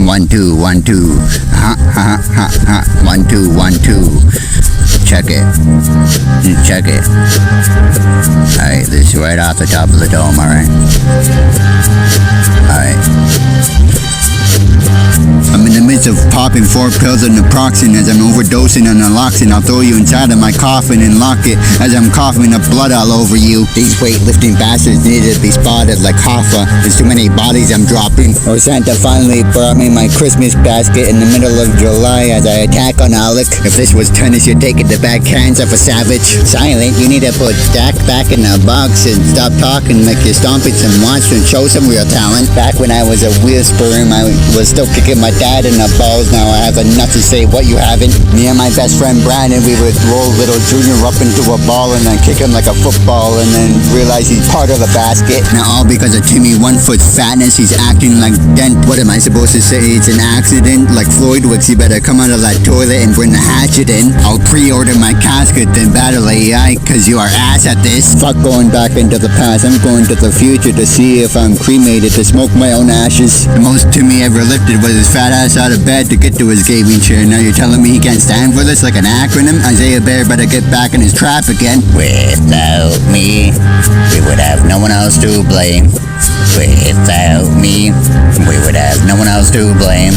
1 2 1 2. Ha ha ha ha. 1 2 1 2. Check it. Check it. Alright, this is right off the top of the dome, alright? Alright. I'm in the midst of popping 4 pills of naproxon as I'm overdosing on naloxon. I'll throw you inside of my coffin and lock it as I'm coughing up blood all over you. These weightlifting bastards need to be spotted like hoffa. There's too many bodies I'm dropping. Or Santa finally brought me my Christmas basket in the middle of July as I attack on Alec. If this was tennis, you'd take it to backhands of a savage. Silent, you need to put Dak back in the box and stop talking like you're stomping some monster and show some real talent. Back when I was a sperm, I was still kicking my dad in the balls. Now I have enough to say what you haven't. Me and my best friend Brandon, we would roll little Junior up into a ball and then kick him like a football and then realize he's part of the basket. Now all because of Timmy 1 foot fatness, he's acting like dent. What am I supposed to say? It's an accident? Like Floyd, Wiks, you better come out of that toilet and bring the hatchet in. I'll pre-order my casket then battle aight cause you are ass at this. Fuck going back into the past, I'm going to the future to see if I'm cremated to smoke my own ashes. The most Timmy ever lifted was his fat ass out of bed to get to his gaming chair. Now you're telling me he can't stand for this like an acronym? Isaiah Bear better get back in his trap again. Without me, we would have no one else to blame. Without me, we would have no one else to blame.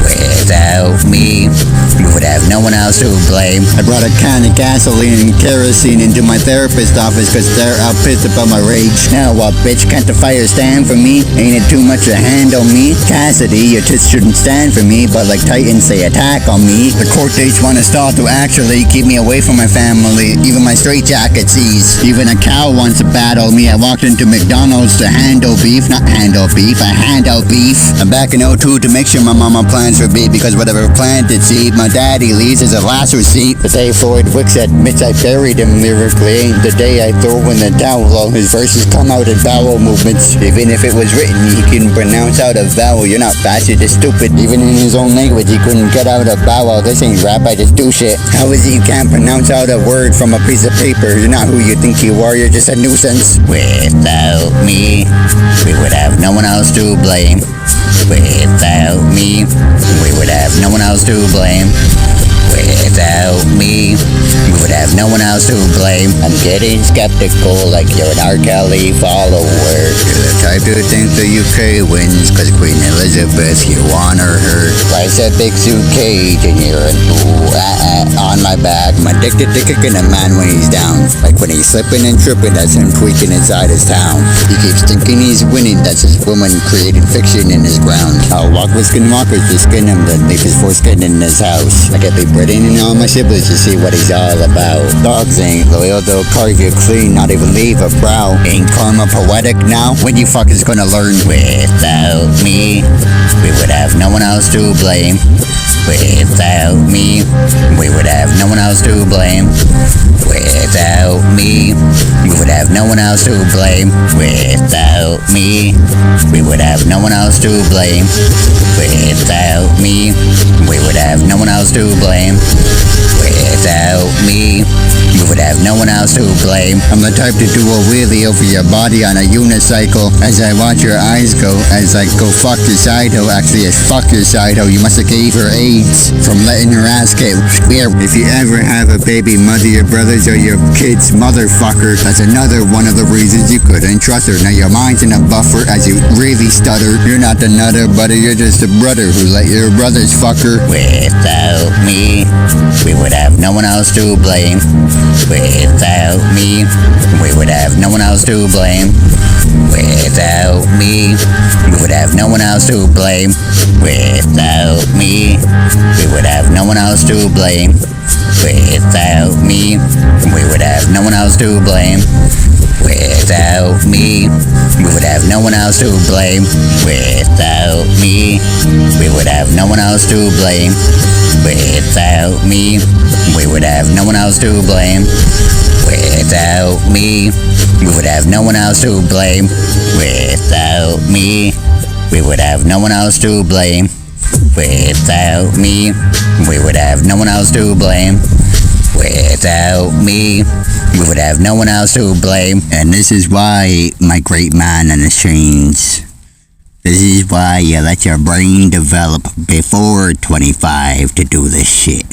Without me, we would have no one else to blame. I brought a can of gasoline and kerosene into my therapist's office cause they're out pissed about my rage. Now what, bitch, can't the fire stand for me? Ain't it too much to handle me? Cassidy, your tits shouldn't stand for me, but like Titans they attack on me. The court dates want to stall to actually keep me away from my family. Even my straitjacket sees. Even a cow wants to battle me. I walked into McDonald's to handle beef. Not handle beef, I handle beef. I'm back in 02 to make sure my mama plans for me because whatever planted seed my daddy leaves is a last receipt. The day Floyd Wiks admits I buried him lyrically ain't the day I throw in the towel. His verses come out in vowel movements. Even if it was written, he couldn't pronounce out a vowel. You're not fast, you're just stupid. Even in his own language, he couldn't get out a bowel. This ain't rap, I just do shit. How is it you can't pronounce out a word from a piece of paper? You're not who you think you are, you're just a nuisance. Without me, we would have no one else to blame. Without me, we would have no one else to blame. Without me, we would have no one else to blame. I'm getting skeptical like you're an R. Kelly follower. You're the type to think the UK wins cause Queen Elizabeth, you honor her. Price a big suit cage and you're an on my back. I'm addicted to kicking a man when he's down. Like when he's slipping and tripping, that's him tweaking inside his town. He keeps thinking he's winning, that's his woman creating fiction in his ground. I'll walk with skinwalkers to skin him, then leave his foreskin in his house. I get big Britain and all my siblings to see what he's all about. Dogs ain't loyal, they'll carve you clean, not even leave a brow. Ain't karma poetic now? When you fuckers gonna learn? Without me, we would have no one else to blame. Without me, we would have no one else to blame. Without me, we would have no one else to blame. Without me, we would have no one else to blame. Without me, we would have no one else to blame. Without me, we would have no one else to blame. I'm the type to do a wheelie over your body on a unicycle as I watch your eyes go as I go fuck your side hoe. Actually, it's fuck your side hoe. You must have gave her AIDS from letting her ass get weird. If you ever have a baby mother, your brothers or your kid's motherfucker, that's another one of the reasons you couldn't trust her. Now your mind's in a buffer as you really stutter. You're not the nutter butter, you're just a brother who let your brothers fuck her. Without me, we would have no one else to blame. Without me, we would have no one else to blame. Without me, we would have no one else to blame. Without me, we would have no one else to blame. Without me, we would have no one else to blame. Without me, we would have no one else to blame. Without me, we would have no one else to blame. Without me, we would have no one else to blame. Without me, we would have no one else to blame. Without me, we would have no one else to blame. Without me, we would have no one else to blame. Without me, we would have no one else to blame. And this is why, my great man in the chains, this This is why you let your brain develop before 25 to do this shit.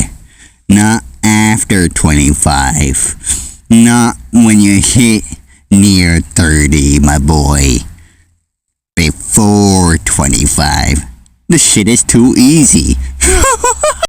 Not after 25. Not when you hit near 30, my boy. Before 25. This shit is too easy.